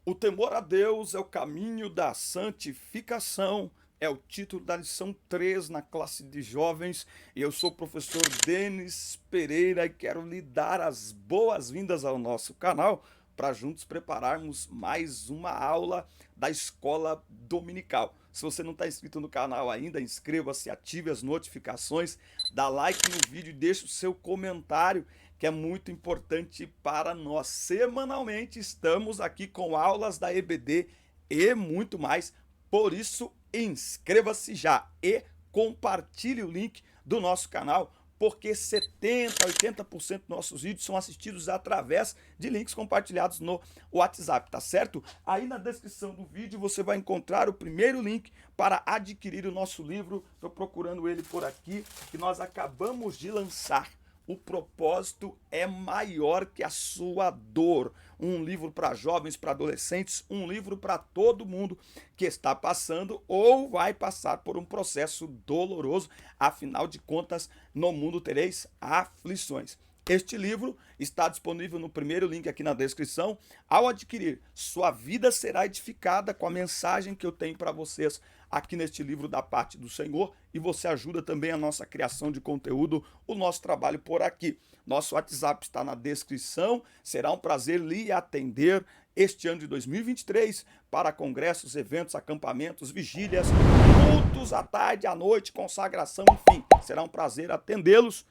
O temor a Deus é o caminho da santificação. É o título da lição 3 na classe de jovens. E eu sou o professor Denis Pereira e quero lhe dar as boas-vindas ao nosso canal para juntos prepararmos mais uma aula da escola dominical. Se você não está inscrito no canal ainda, inscreva-se, ative as notificações, dá like no vídeo e deixe o seu comentário, que é muito importante para nós. Semanalmente estamos aqui com aulas da EBD e muito mais. Por isso, inscreva-se já e compartilhe o link do nosso canal, porque 70, 80% dos nossos vídeos são assistidos através de links compartilhados no WhatsApp, tá certo? Aí na descrição do vídeo você vai encontrar o primeiro link para adquirir o nosso livro. Estou procurando ele por aqui, que nós acabamos de lançar. O propósito é maior que a sua dor. Um livro para jovens, para adolescentes, um livro para todo mundo que está passando ou vai passar por um processo doloroso. Afinal de contas, no mundo tereis aflições. Este livro está disponível no primeiro link aqui na descrição. Ao adquirir, sua vida será edificada com a mensagem que eu tenho para vocês aqui neste livro da parte do Senhor, e você ajuda também a nossa criação de conteúdo, o nosso trabalho por aqui. Nosso WhatsApp está na descrição. Será um prazer lhe atender este ano de 2023 para congressos, eventos, acampamentos, vigílias, cultos à tarde, à noite, consagração, enfim. Será um prazer atendê-los.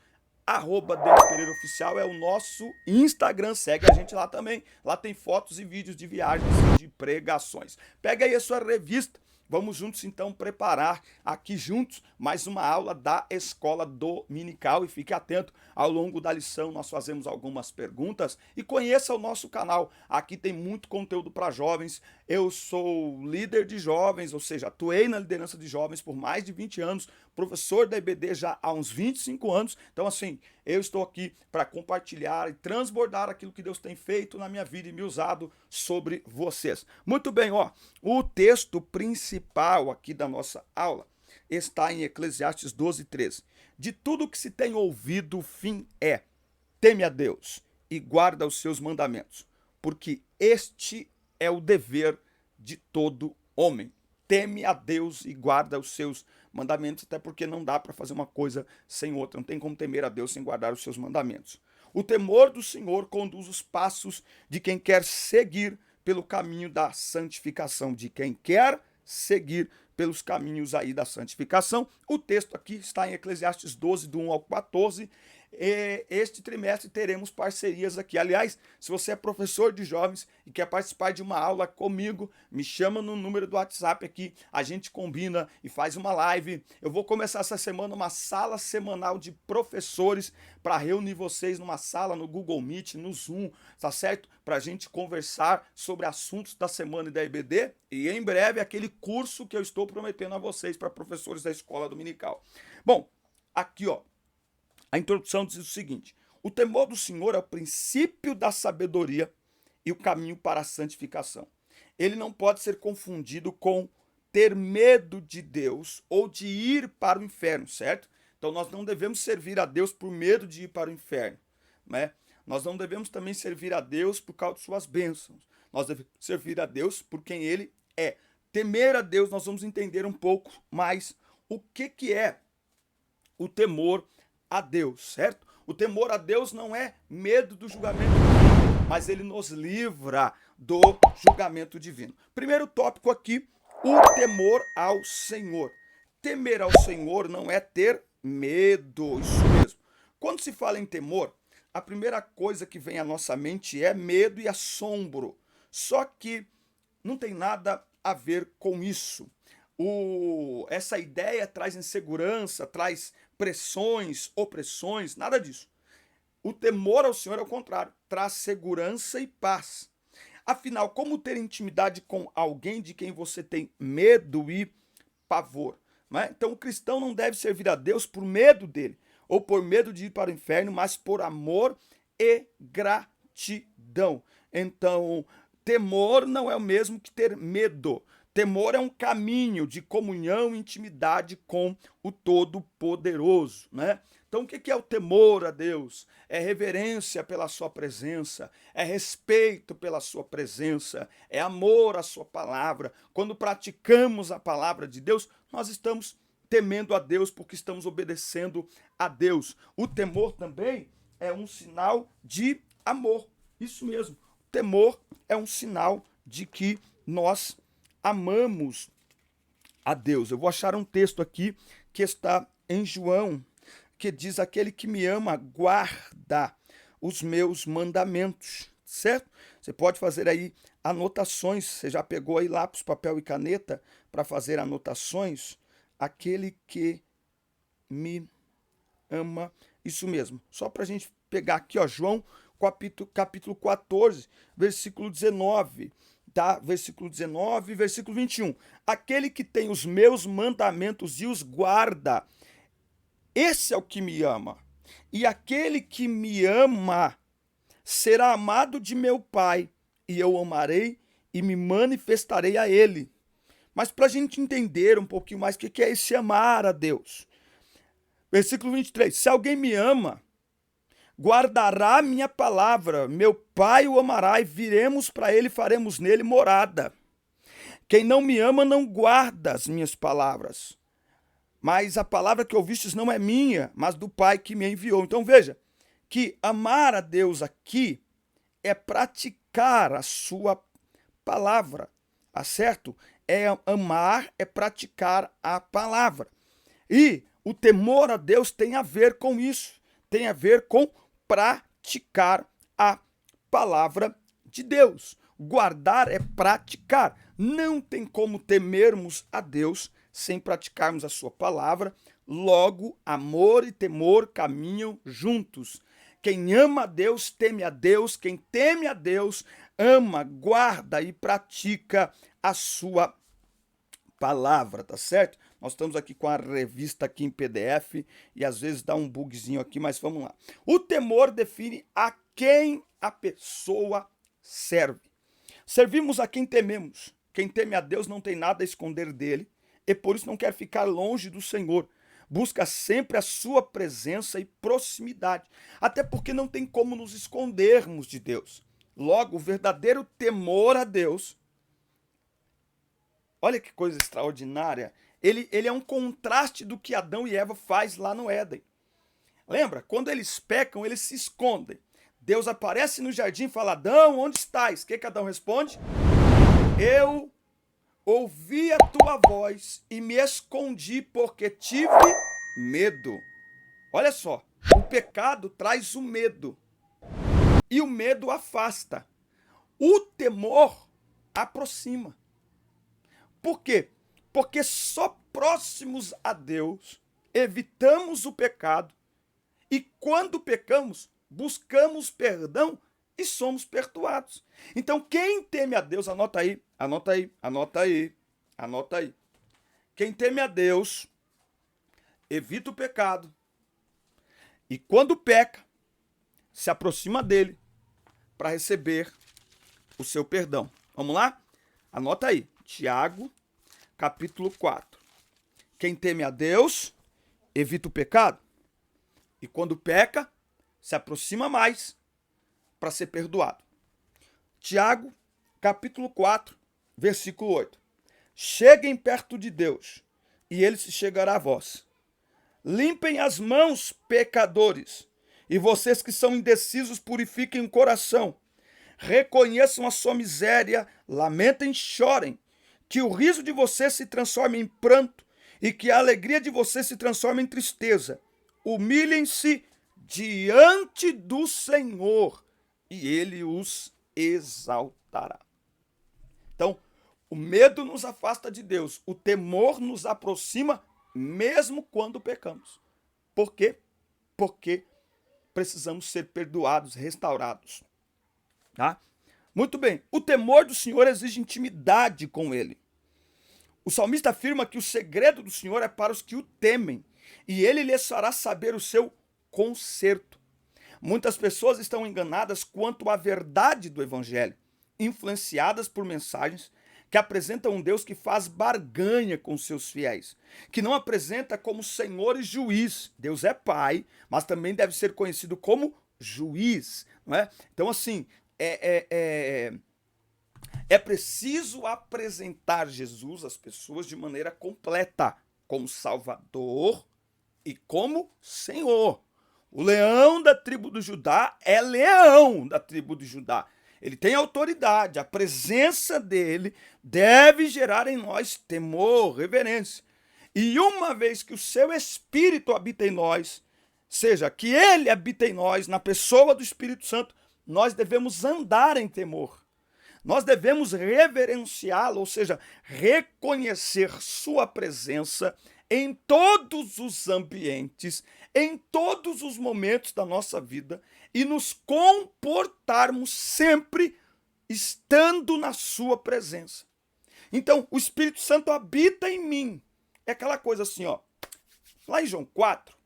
Denis Pereira Oficial é o nosso Instagram, segue a gente lá também. Lá tem fotos e vídeos de viagens e de pregações. Pega aí a sua revista. Vamos juntos então preparar aqui juntos mais uma aula da escola dominical, e fique atento, ao longo da lição nós fazemos algumas perguntas e conheça o nosso canal. Aqui tem muito conteúdo para jovens. Eu sou líder de jovens, ou seja, atuei na liderança de jovens por mais de 20 anos, professor da EBD já há uns 25 anos. Então assim, eu estou aqui para compartilhar e transbordar aquilo que Deus tem feito na minha vida e me usado sobre vocês. Muito bem, ó, o texto principal aqui da nossa aula está em Eclesiastes 12:13. De tudo que se tem ouvido, o fim é: teme a Deus e guarda os seus mandamentos, porque este é o dever de todo homem. Teme a Deus e guarda os seus mandamentos, até porque não dá para fazer uma coisa sem outra. Não tem como temer a Deus sem guardar os seus mandamentos. O temor do Senhor conduz os passos de quem quer seguir pelo caminho da santificação, de quem quer seguir pelos caminhos aí da santificação. O texto aqui está em Eclesiastes 12, do 1 ao 14. Este trimestre teremos parcerias aqui. Aliás, se você é professor de jovens e quer participar de uma aula comigo, me chama no número do WhatsApp aqui, a gente combina e faz uma live. Eu vou começar essa semana uma sala semanal de professores para reunir vocês numa sala no Google Meet, no Zoom, tá certo? Para a gente conversar sobre assuntos da semana e da EBD, e em breve aquele curso que eu estou prometendo a vocês para professores da escola dominical. Bom, aqui ó, a introdução diz o seguinte: o temor do Senhor é o princípio da sabedoria e o caminho para a santificação. Ele não pode ser confundido com ter medo de Deus ou de ir para o inferno, certo? Então nós não devemos servir a Deus por medo de ir para o inferno, né? Nós não devemos também servir a Deus por causa de suas bênçãos. Nós devemos servir a Deus por quem Ele é. Temer a Deus, nós vamos entender um pouco mais o que é o temor a Deus, certo? O temor a Deus não é medo do julgamento divino, mas ele nos livra do julgamento divino. Primeiro tópico aqui, o temor ao Senhor. Temer ao Senhor não é ter medo, isso mesmo. Quando se fala em temor, a primeira coisa que vem à nossa mente é medo e assombro. Só que não tem nada a ver com isso. Essa ideia traz insegurança, traz pressões, opressões, nada disso. O temor ao Senhor é o contrário, traz segurança e paz. Afinal, como ter intimidade com alguém de quem você tem medo e pavor? Não é? Então o cristão não deve servir a Deus por medo dele, ou por medo de ir para o inferno, mas por amor e gratidão. Então, temor não é o mesmo que ter medo. Temor é um caminho de comunhão e intimidade com o Todo-Poderoso, né? Então, o que é o temor a Deus? É reverência pela sua presença, é respeito pela sua presença, é amor à sua palavra. Quando praticamos a palavra de Deus, nós estamos temendo a Deus porque estamos obedecendo a Deus. O temor também é um sinal de amor. Isso mesmo. O temor é um sinal de que nós amamos a Deus. Eu vou achar um texto aqui que está em João, que diz: aquele que me ama guarda os meus mandamentos, certo? Você pode fazer aí anotações, você já pegou aí lápis, papel e caneta para fazer anotações? Aquele que me ama, isso mesmo. Só para a gente pegar aqui, ó, João capítulo 14, versículo 19, tá? Versículo 19, versículo 21. Aquele que tem os meus mandamentos e os guarda, esse é o que me ama. E aquele que me ama será amado de meu Pai, e eu amarei e me manifestarei a ele. Mas para a gente entender um pouquinho mais o que é esse amar a Deus. Versículo 23. Se alguém me ama, guardará a minha palavra, meu Pai o amará e viremos para ele e faremos nele morada. Quem não me ama não guarda as minhas palavras. Mas a palavra que ouvistes não é minha, mas do Pai que me enviou. Então veja que amar a Deus aqui é praticar a sua palavra, tá certo? Amar é praticar a palavra. E o temor a Deus tem a ver com isso, tem a ver com praticar a palavra de Deus. Guardar é praticar. Não tem como temermos a Deus sem praticarmos a sua palavra. Logo, amor e temor caminham juntos. Quem ama a Deus, teme a Deus. Quem teme a Deus, ama, guarda e pratica a sua palavra, tá certo? Nós estamos aqui com a revista aqui em PDF e às vezes dá um bugzinho aqui, mas vamos lá. O temor define a quem a pessoa serve. Servimos a quem tememos. Quem teme a Deus não tem nada a esconder dele e por isso não quer ficar longe do Senhor. Busca sempre a sua presença e proximidade, até porque não tem como nos escondermos de Deus. Logo, o verdadeiro temor a Deus, olha que coisa extraordinária, ele é um contraste do que Adão e Eva faz lá no Éden. Lembra? Quando eles pecam, eles se escondem. Deus aparece no jardim e fala: Adão, onde estás? O que Adão responde? Eu ouvi a tua voz e me escondi porque tive medo. Olha só, o pecado traz o medo e o medo afasta. O temor aproxima. Por quê? Porque só próximos a Deus evitamos o pecado e quando pecamos, buscamos perdão e somos perdoados. Então, quem teme a Deus, anota aí, anota aí, anota aí, anota aí. Quem teme a Deus, evita o pecado. E quando peca, se aproxima dele para receber o seu perdão. Vamos lá? Anota aí. Tiago, capítulo 4. Quem teme a Deus, evita o pecado. E quando peca, se aproxima mais para ser perdoado. Tiago, capítulo 4, versículo 8. Cheguem perto de Deus, e ele se chegará a vós. Limpem as mãos, pecadores, e vocês que são indecisos, purifiquem o coração. Reconheçam a sua miséria, lamentem e chorem. Que o riso de vocês se transforme em pranto, e que a alegria de vocês se transforme em tristeza. Humilhem-se diante do Senhor, e ele os exaltará. Então, o medo nos afasta de Deus, o temor nos aproxima mesmo quando pecamos. Por quê? Porque precisamos ser perdoados, restaurados. Tá? Muito bem, o temor do Senhor exige intimidade com ele. O salmista afirma que o segredo do Senhor é para os que o temem, e ele lhes fará saber o seu conserto. Muitas pessoas estão enganadas quanto à verdade do evangelho, influenciadas por mensagens que apresenta um Deus que faz barganha com seus fiéis, que não apresenta como Senhor e juiz. Deus é Pai, mas também deve ser conhecido como juiz, não é? Então, assim, é preciso apresentar Jesus às pessoas de maneira completa, como Salvador e como Senhor. O leão da tribo de Judá é leão da tribo de Judá. Ele tem autoridade, a presença dele deve gerar em nós temor, reverência. E uma vez que o seu Espírito habita em nós, seja, que ele habita em nós, na pessoa do Espírito Santo, nós devemos andar em temor. Nós devemos reverenciá-lo, ou seja, reconhecer sua presença em todos os ambientes, em todos os momentos da nossa vida e nos comportarmos sempre estando na sua presença. Então, o Espírito Santo habita em mim. É aquela coisa assim, ó. Lá em João 4,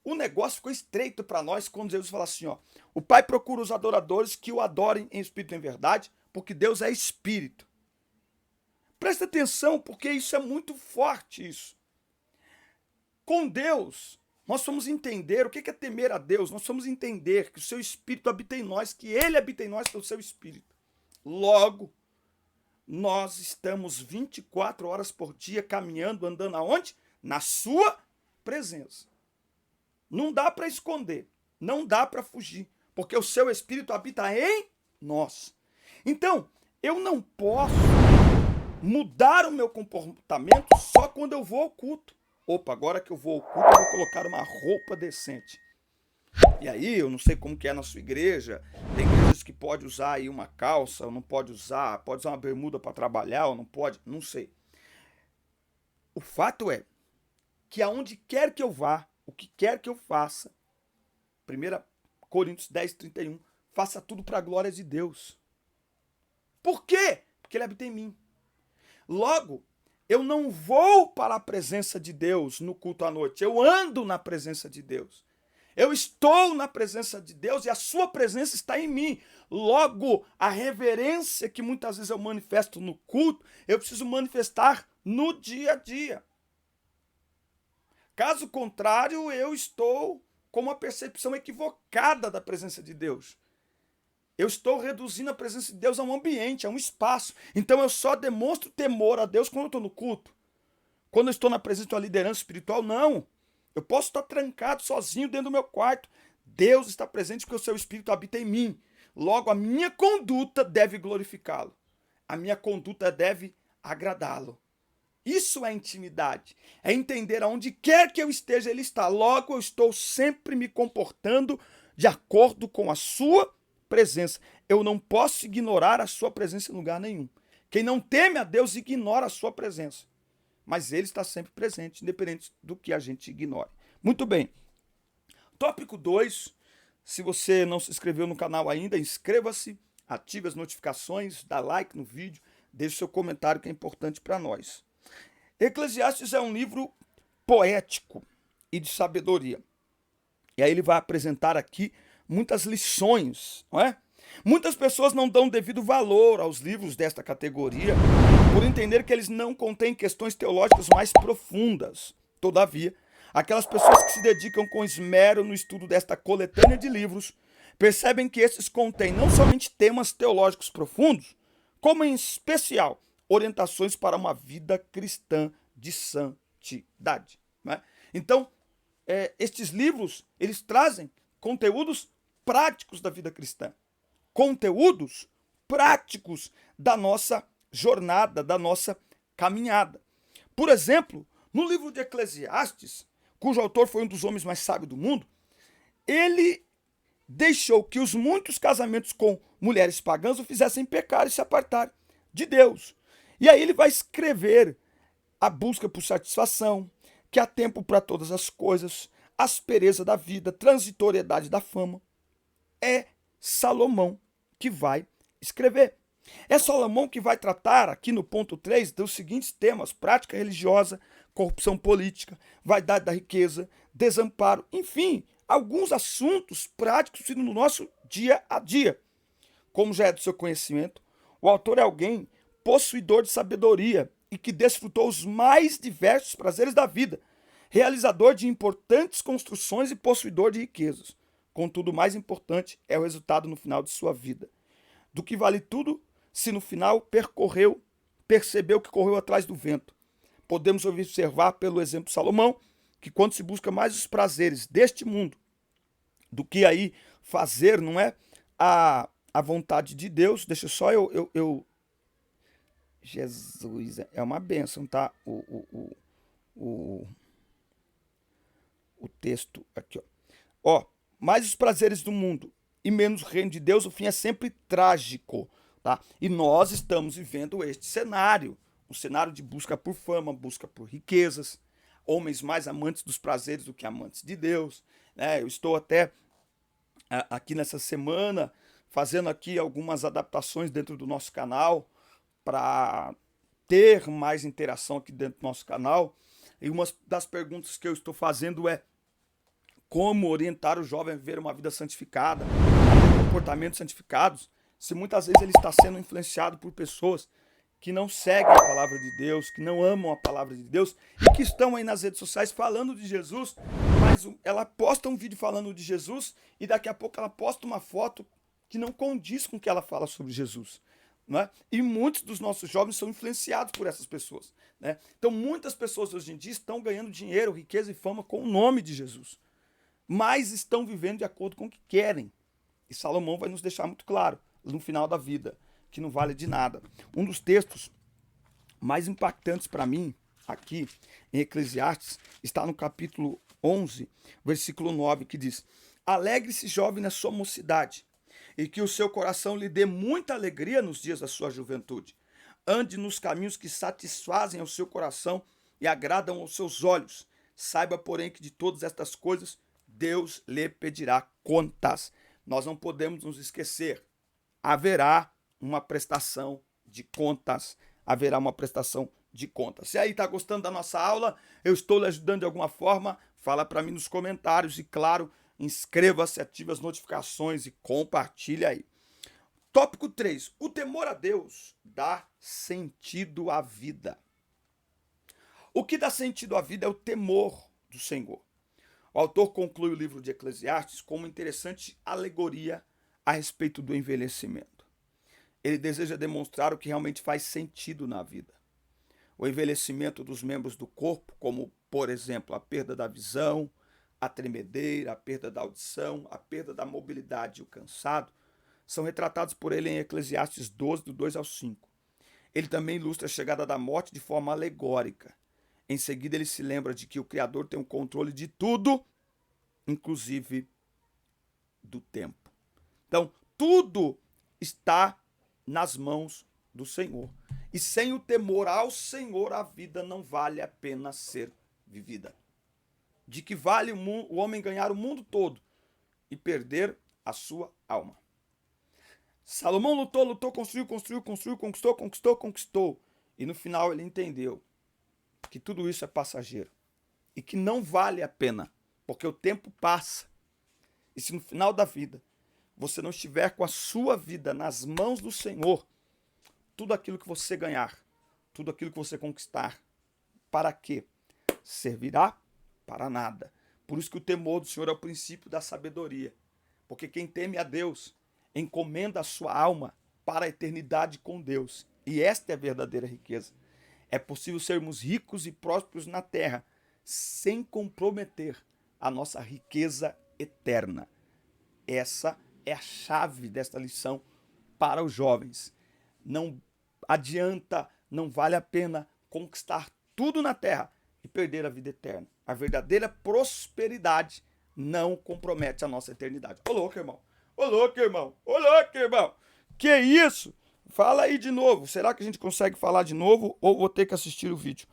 o negócio ficou estreito para nós quando Jesus fala assim, ó: o Pai procura os adoradores que o adorem em espírito e em verdade, porque Deus é espírito. Presta atenção, porque isso é muito forte, isso. Com Deus, nós vamos entender o que é temer a Deus. Nós vamos entender que o seu Espírito habita em nós, que ele habita em nós pelo seu Espírito. Logo, nós estamos 24 horas por dia caminhando, andando aonde? Na sua presença. Não dá para esconder, não dá para fugir, porque o seu Espírito habita em nós. Então, eu não posso mudar o meu comportamento só quando eu vou ao culto. Opa, agora que eu vou ao culto, eu vou colocar uma roupa decente. E aí, eu não sei como que é na sua igreja, tem igrejas que pode usar aí uma calça, ou não pode usar uma bermuda para trabalhar, ou não pode, não sei. O fato é que aonde quer que eu vá, o que quer que eu faça, 1 Coríntios 10, 31, faça tudo para a glória de Deus. Por quê? Porque ele habita em mim. Logo, eu não vou para a presença de Deus no culto à noite, eu ando na presença de Deus. Eu estou na presença de Deus e a sua presença está em mim. Logo, a reverência que muitas vezes eu manifesto no culto, eu preciso manifestar no dia a dia. Caso contrário, eu estou com uma percepção equivocada da presença de Deus. Eu estou reduzindo a presença de Deus a um ambiente, a um espaço. Então eu só demonstro temor a Deus quando eu estou no culto. Quando eu estou na presença de uma liderança espiritual, não. Eu posso estar trancado sozinho dentro do meu quarto. Deus está presente porque o seu Espírito habita em mim. Logo, a minha conduta deve glorificá-lo. A minha conduta deve agradá-lo. Isso é intimidade. É entender aonde quer que eu esteja, ele está. Logo, eu estou sempre me comportando de acordo com a sua presença. Eu não posso ignorar a sua presença em lugar nenhum. Quem não teme a Deus ignora a sua presença. Mas ele está sempre presente, independente do que a gente ignore. Muito bem. Tópico 2. Se você não se inscreveu no canal ainda, inscreva-se, ative as notificações, dá like no vídeo, deixe seu comentário que é importante para nós. Eclesiastes é um livro poético e de sabedoria. E aí ele vai apresentar aqui muitas lições, não é? Muitas pessoas não dão devido valor aos livros desta categoria por entender que eles não contêm questões teológicas mais profundas. Todavia, aquelas pessoas que se dedicam com esmero no estudo desta coletânea de livros percebem que esses contêm não somente temas teológicos profundos, como em especial orientações para uma vida cristã de santidade, não é? Então, estes livros, eles trazem conteúdos práticos da vida cristã. Conteúdos práticos da nossa jornada, da nossa caminhada. Por exemplo, no livro de Eclesiastes, cujo autor foi um dos homens mais sábios do mundo, ele deixou que os muitos casamentos com mulheres pagãs o fizessem pecar e se apartar de Deus. E aí ele vai escrever a busca por satisfação, que há tempo para todas as coisas, aspereza da vida, transitoriedade da fama. É Salomão que vai escrever. É Salomão que vai tratar aqui no ponto 3 dos seguintes temas: prática religiosa, corrupção política, vaidade da riqueza, desamparo, enfim, alguns assuntos práticos no nosso dia a dia. Como já é do seu conhecimento, o autor é alguém possuidor de sabedoria e que desfrutou os mais diversos prazeres da vida, realizador de importantes construções e possuidor de riquezas. Contudo, o mais importante é o resultado no final de sua vida. Do que vale tudo se no final percebeu que correu atrás do vento. Podemos observar pelo exemplo de Salomão que quando se busca mais os prazeres deste mundo do que aí fazer, não é, a vontade de Deus, deixa só Jesus, é uma bênção, tá? O, o texto aqui, ó. Ó, mais os prazeres do mundo e menos o reino de Deus, o fim é sempre trágico, tá? E nós estamos vivendo este cenário, um cenário de busca por fama, busca por riquezas, homens mais amantes dos prazeres do que amantes de Deus, né? Eu estou até aqui nessa semana fazendo aqui algumas adaptações dentro do nosso canal para ter mais interação aqui dentro do nosso canal. E uma das perguntas que eu estou fazendo é como orientar o jovem a viver uma vida santificada, comportamentos santificados, se muitas vezes ele está sendo influenciado por pessoas que não seguem a palavra de Deus, que não amam a palavra de Deus e que estão aí nas redes sociais falando de Jesus, mas ela posta um vídeo falando de Jesus e daqui a pouco ela posta uma foto que não condiz com o que ela fala sobre Jesus. Não é? E muitos dos nossos jovens são influenciados por essas pessoas. Né? Então muitas pessoas hoje em dia estão ganhando dinheiro, riqueza e fama com o nome de Jesus, mas estão vivendo de acordo com o que querem. E Salomão vai nos deixar muito claro, no final da vida, que não vale de nada. Um dos textos mais impactantes para mim, aqui em Eclesiastes, está no capítulo 11, versículo 9, que diz: alegre-se, jovem, na sua mocidade, e que o seu coração lhe dê muita alegria nos dias da sua juventude. Ande nos caminhos que satisfazem ao seu coração e agradam aos seus olhos. Saiba, porém, que de todas estas coisas Deus lhe pedirá contas. Nós não podemos nos esquecer. Haverá uma prestação de contas. Haverá uma prestação de contas. Se aí está gostando da nossa aula, eu estou lhe ajudando de alguma forma, fala para mim nos comentários e, claro, inscreva-se, ative as notificações e compartilhe aí. Tópico 3. O temor a Deus dá sentido à vida. O que dá sentido à vida é o temor do Senhor. O autor conclui o livro de Eclesiastes com uma interessante alegoria a respeito do envelhecimento. Ele deseja demonstrar o que realmente faz sentido na vida. O envelhecimento dos membros do corpo, como, por exemplo, a perda da visão, a tremedeira, a perda da audição, a perda da mobilidade e o cansado, são retratados por ele em Eclesiastes 12, do 2 ao 5. Ele também ilustra a chegada da morte de forma alegórica. Em seguida, ele se lembra de que o Criador tem o controle de tudo, inclusive do tempo. Então, tudo está nas mãos do Senhor. E sem o temor ao Senhor, a vida não vale a pena ser vivida. De que vale o homem ganhar o mundo todo e perder a sua alma. Salomão lutou, construiu, conquistou. E no final ele entendeu que tudo isso é passageiro e que não vale a pena, porque o tempo passa. E se no final da vida você não estiver com a sua vida nas mãos do Senhor, tudo aquilo que você ganhar, tudo aquilo que você conquistar, para quê? Servirá para nada. Por isso que o temor do Senhor é o princípio da sabedoria. Porque quem teme a Deus encomenda a sua alma para a eternidade com Deus. E esta é a verdadeira riqueza. É possível sermos ricos e prósperos na terra sem comprometer a nossa riqueza eterna. Essa é a chave desta lição para os jovens. Não adianta, não vale a pena conquistar tudo na terra e perder a vida eterna. A verdadeira prosperidade não compromete a nossa eternidade. Ô louco, irmão. Ô louco, irmão. Ô louco, irmão. Que isso? Fala aí de novo. Será que a gente consegue falar de novo ou vou ter que assistir o vídeo?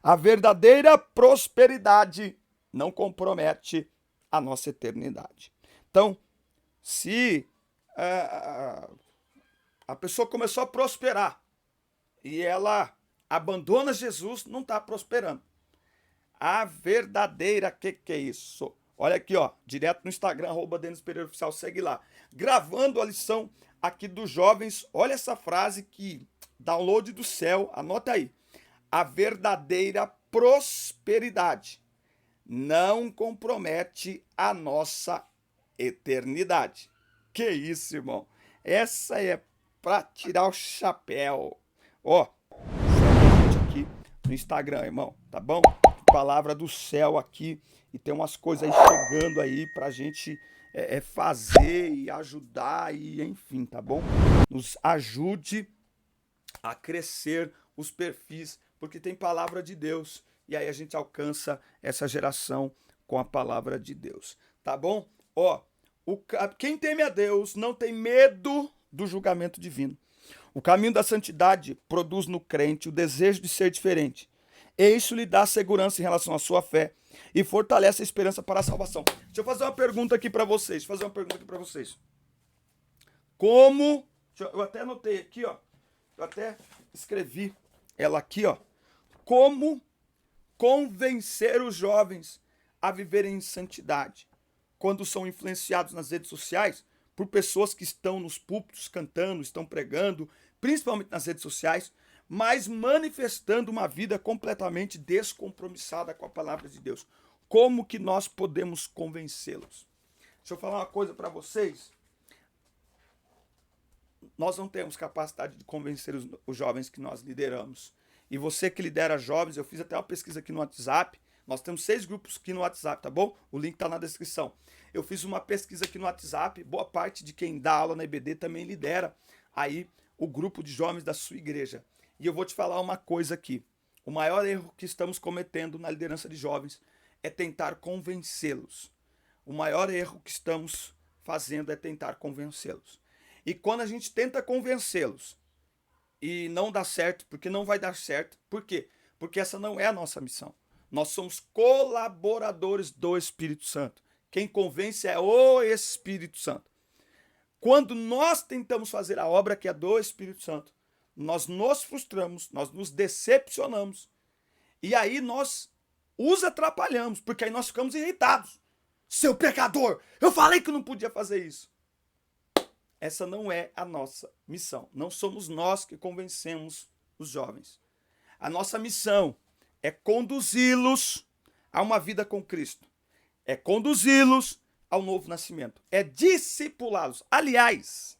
A verdadeira prosperidade não compromete a nossa eternidade. Então, se a pessoa começou a prosperar e ela abandona Jesus, não está prosperando. A verdadeira, que é isso? Olha aqui, ó, direto no Instagram, @DenisPereiraOficial, segue lá. Gravando a lição aqui dos jovens, olha essa frase que download do céu, anota aí. A verdadeira prosperidade não compromete a nossa eternidade. Que isso, irmão? Essa é pra tirar o chapéu. Ó, segue a gente aqui no Instagram, irmão, tá bom? Palavra do céu aqui e tem umas coisas aí chegando aí pra gente fazer e ajudar e enfim, tá bom? Nos ajude a crescer os perfis, porque tem palavra de Deus e aí a gente alcança essa geração com a palavra de Deus, tá bom? Ó, quem teme a Deus não tem medo do julgamento divino. O caminho da santidade produz no crente o desejo de ser diferente. E isso lhe dá segurança em relação à sua fé e fortalece a esperança para a salvação. Deixa eu fazer uma pergunta aqui para vocês. Como... Eu até anotei aqui, ó. Eu até escrevi ela aqui, ó. Como convencer os jovens a viverem em santidade quando são influenciados nas redes sociais por pessoas que estão nos púlpitos cantando, estão pregando, principalmente nas redes sociais, mas manifestando uma vida completamente descompromissada com a palavra de Deus. Como que nós podemos convencê-los? Deixa eu falar uma coisa para vocês. Nós não temos capacidade de convencer os jovens que nós lideramos. E você que lidera jovens, eu fiz até uma pesquisa aqui no WhatsApp. Nós temos 6 grupos aqui no WhatsApp, tá bom? O link tá na descrição. Eu fiz uma pesquisa aqui no WhatsApp. Boa parte de quem dá aula na EBD também lidera aí o grupo de jovens da sua igreja. E eu vou te falar uma coisa aqui. O maior erro que estamos cometendo na liderança de jovens é tentar convencê-los. O maior erro que estamos fazendo é tentar convencê-los. E quando a gente tenta convencê-los e não dá certo, porque não vai dar certo, por quê? Porque essa não é a nossa missão. Nós somos colaboradores do Espírito Santo. Quem convence é o Espírito Santo. Quando nós tentamos fazer a obra que é do Espírito Santo, nós nos frustramos, nós nos decepcionamos. E aí nós os atrapalhamos, porque aí nós ficamos irritados. Seu pecador, eu falei que não podia fazer isso. Essa não é a nossa missão. Não somos nós que convencemos os jovens. A nossa missão é conduzi-los a uma vida com Cristo. É conduzi-los ao novo nascimento. É discipulá-los. Aliás,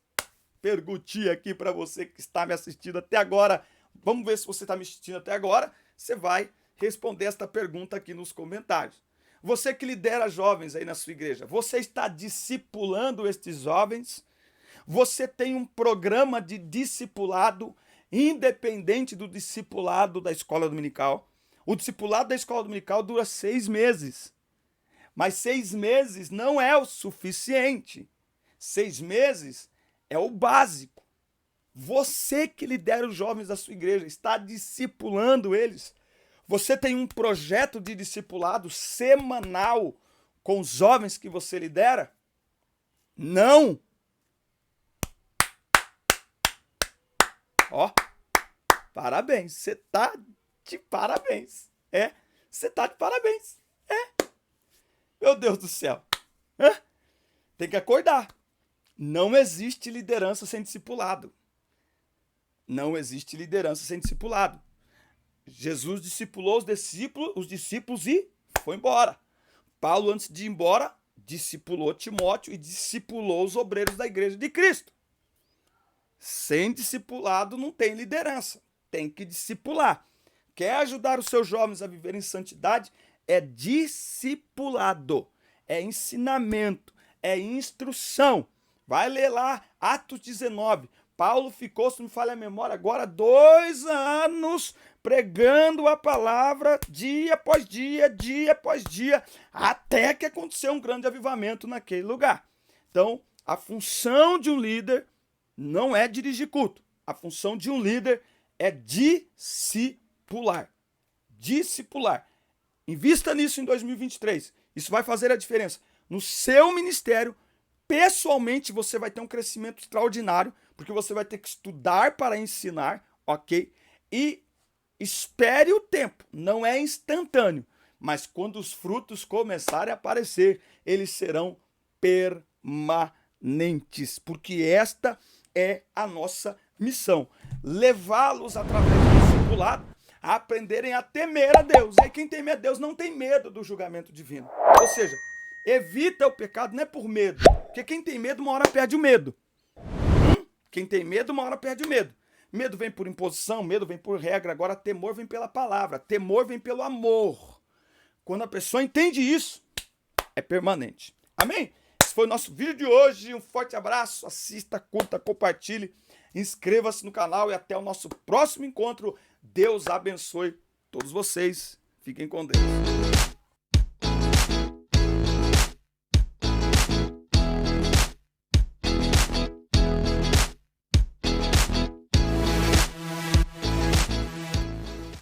perguntinha aqui para você que está me assistindo até agora. Vamos ver se você está me assistindo até agora. Você vai responder esta pergunta aqui nos comentários. Você que lidera jovens aí na sua igreja, você está discipulando estes jovens? Você tem um programa de discipulado independente do discipulado da escola dominical? O discipulado da escola dominical dura 6 meses. Mas 6 meses não é o suficiente. 6 meses é o básico. Você que lidera os jovens da sua igreja, está discipulando eles. Você tem um projeto de discipulado semanal com os jovens que você lidera? Não! Ó, parabéns, você tá de parabéns. Você tá de parabéns. Meu Deus do céu. Tem que acordar. Não existe liderança sem discipulado. Não existe liderança sem discipulado. Jesus discipulou os discípulos e foi embora. Paulo, antes de ir embora, discipulou Timóteo e discipulou os obreiros da igreja de Cristo. Sem discipulado não tem liderança. Tem que discipular. Quer ajudar os seus jovens a viver em santidade? É discipulado. É ensinamento. É instrução. Vai ler lá Atos 19. Paulo ficou, se não me falha a memória, agora 2 anos pregando a palavra dia após dia, até que aconteceu um grande avivamento naquele lugar. Então, a função de um líder não é dirigir culto. A função de um líder é discipular. Discipular. Invista nisso em 2023. Isso vai fazer a diferença. No seu ministério, pessoalmente, você vai ter um crescimento extraordinário, porque você vai ter que estudar para ensinar, ok? E espere o tempo. Não é instantâneo. Mas quando os frutos começarem a aparecer, eles serão permanentes. Porque esta é a nossa missão: levá-los através do discipulado a aprenderem a temer a Deus. E aí quem teme a Deus não tem medo do julgamento divino. Ou seja, evita o pecado não é por medo, porque quem tem medo uma hora perde o medo. Quem tem medo uma hora perde o medo. Medo vem por imposição, medo vem por regra, agora temor vem pela palavra, temor vem pelo amor. Quando a pessoa entende isso, é permanente. Amém? Esse foi o nosso vídeo de hoje. Um forte abraço, assista, curta, compartilhe, inscreva-se no canal e até o nosso próximo encontro. Deus abençoe todos vocês. Fiquem com Deus.